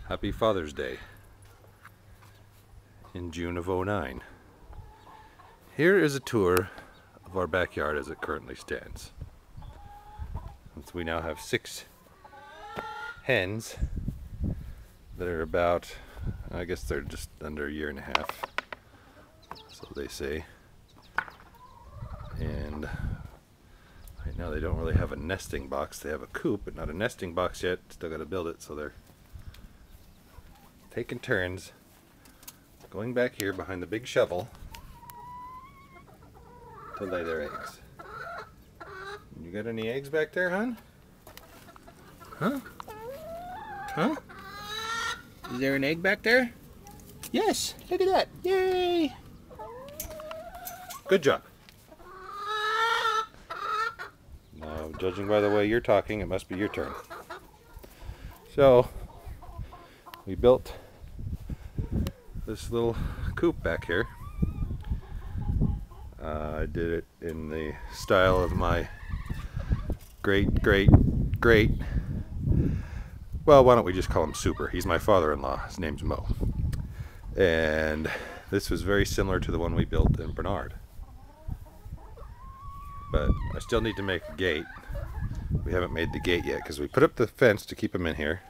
Happy Father's Day in June of '09. Here is a tour of our backyard as it currently stands. Since we now have 6 hens that are about, I guess they're just under a year and a half, so they say. And right now they don't really have a nesting box. They have a coop, but not a nesting box yet. Still got to build it, so they're taking turns going back here behind the big shovel to lay their eggs. You got any eggs back there, hon? Huh? Huh? Is there an egg back there? Yes, look at that. Yay! Good job. Now, judging by the way you're talking, it must be your turn. So, we built this little coop back here. I did it in the style of my great, well, why don't we just call him Super? He's my father-in-law. His name's Mo. And this was very similar to the one we built in Bernard. But I still need to make a gate. We haven't made the gate yet because we put up the fence to keep him in here.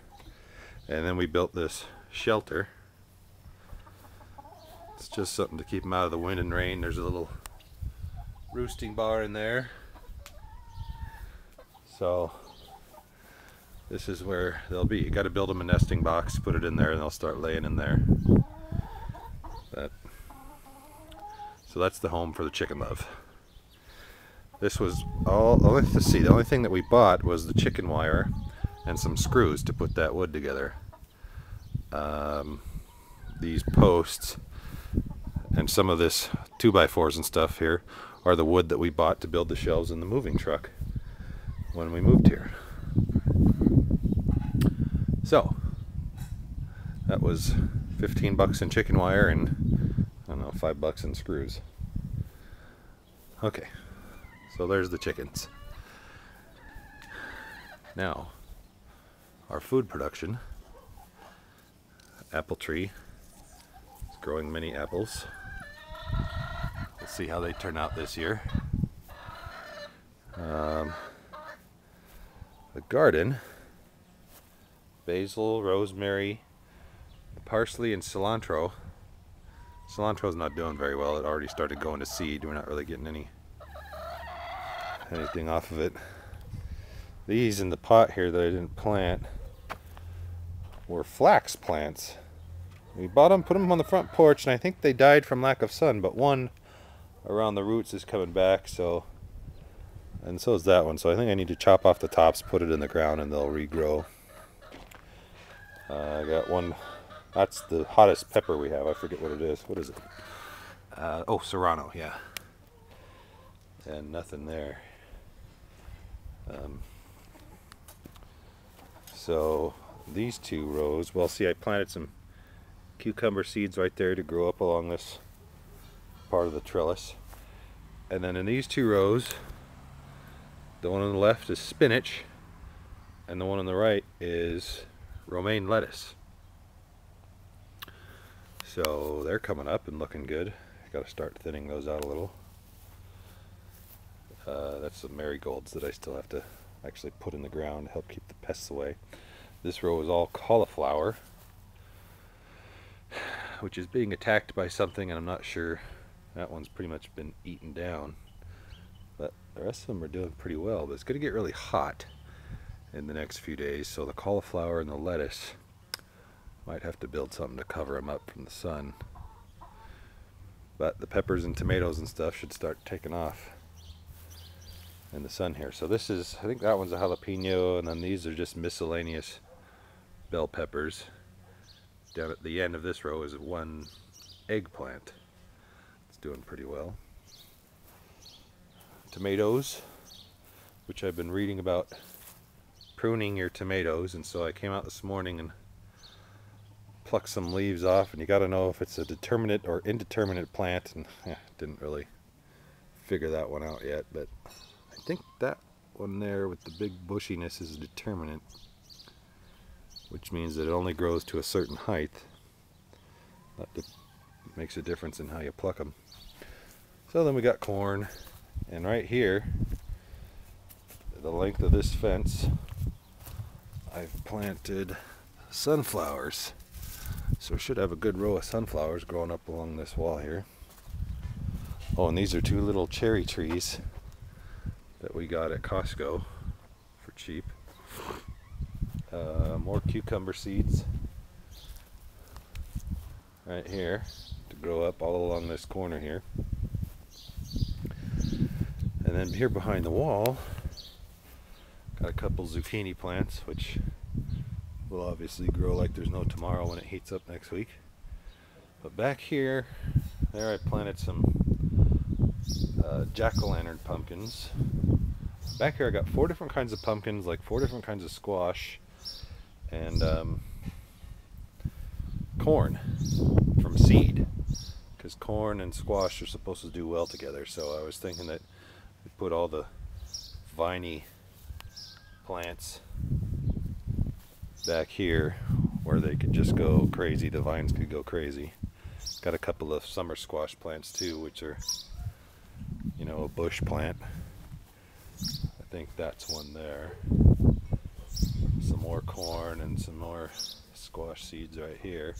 And then we built this shelter. It's just something to keep him out of the wind and rain. There's a little roosting bar in there. So this is where they'll be. You got to build them a nesting box, put it in there, and they'll start laying in there. So that's the home for the chicken love. This was all, let's see, the only thing that we bought was the chicken wire and some screws to put that wood together. These posts and some of this 2x4s and stuff here are the wood that we bought to build the shelves in the moving truck when we moved here. So that was 15 bucks in chicken wire and I don't know, 5 bucks in screws. Okay, so there's the chickens. Now our food production. Apple tree is growing many apples. Let's see how they turn out this year. The garden, basil, rosemary, parsley, and cilantro. Cilantro's not doing very well. It already started going to seed. We're not really getting anything off of it. These in the pot here that I didn't plant were flax plants. We bought them, put them on the front porch, and I think they died from lack of sun, but one around the roots is coming back, so, and so is that one. So I think I need to chop off the tops, put it in the ground, and they'll regrow. I got one, that's the hottest pepper we have. I forget what it is. What is it? Oh, Serrano, yeah. And nothing there. So these 2 rows, well, see, I planted some cucumber seeds right there to grow up along this part of the trellis. And then in these 2 rows, the one on the left is spinach and the one on the right is romaine lettuce. So they're coming up and looking good. Got to start thinning those out a little. That's some marigolds that I still have to actually put in the ground to help keep the pests away. This row is all cauliflower, which is being attacked by something, and I'm not sure. That one's pretty much been eaten down, but the rest of them are doing pretty well. But it's going to get really hot in the next few days, so the cauliflower and the lettuce might have to build something to cover them up from the sun. But the peppers and tomatoes and stuff should start taking off in the sun here. So this is, I think that one's a jalapeno, and then these are just miscellaneous bell peppers. Down at the end of this row is one eggplant. It's doing pretty well. Tomatoes, which I've been reading about pruning your tomatoes, and so I came out this morning and plucked some leaves off, and you got to know if it's a determinate or indeterminate plant, and didn't really figure that one out yet, but I think that one there with the big bushiness is a determinate. which means that it only grows to a certain height. That makes a difference in how you pluck them. So then we got corn, and right here, the length of this fence, I've planted sunflowers. So we should have a good row of sunflowers growing up along this wall here. Oh, and these are 2 little cherry trees that we got at Costco for cheap. More cucumber seeds right here to grow up all along this corner here. And then here behind the wall, got a couple zucchini plants, which will obviously grow like there's no tomorrow when it heats up next week. But back here, there I planted some jack-o'-lantern pumpkins. Back here I got 4 different kinds of pumpkins, like 4 different kinds of squash, and corn from seed, because corn and squash are supposed to do well together. So I was thinking that we put all the viney plants back here where they could just go crazy, the vines could go crazy. Got a couple of summer squash plants too, which are, you know, a bush plant. I think that's one there. Some more corn and some more squash seeds right here.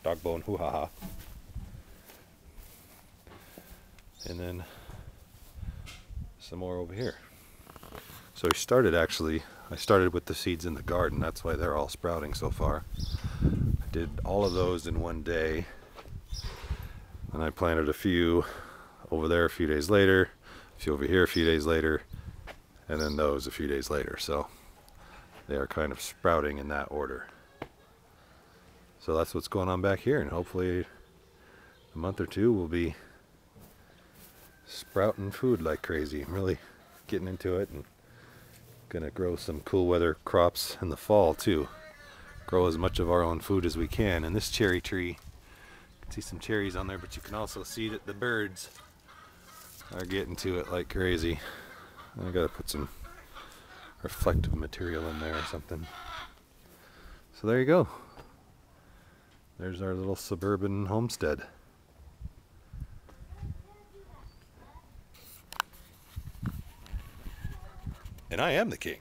Dog bone hoo-ha-ha. And then some more over here. So I started with the seeds in the garden. That's why they're all sprouting so far. I did all of those in one day. And I planted a few over there a few days later, a few over here a few days later, and then those a few days later. So they are kind of sprouting in that order. So that's what's going on back here, and hopefully a month or 2 we'll be sprouting food like crazy. I'm really getting into it, and gonna grow some cool weather crops in the fall too. Grow as much of our own food as we can. And this cherry tree, you can see some cherries on there, but you can also see that the birds are getting to it like crazy. I gotta put some reflective material in there or something. So there you go. There's our little suburban homestead. And I am the king.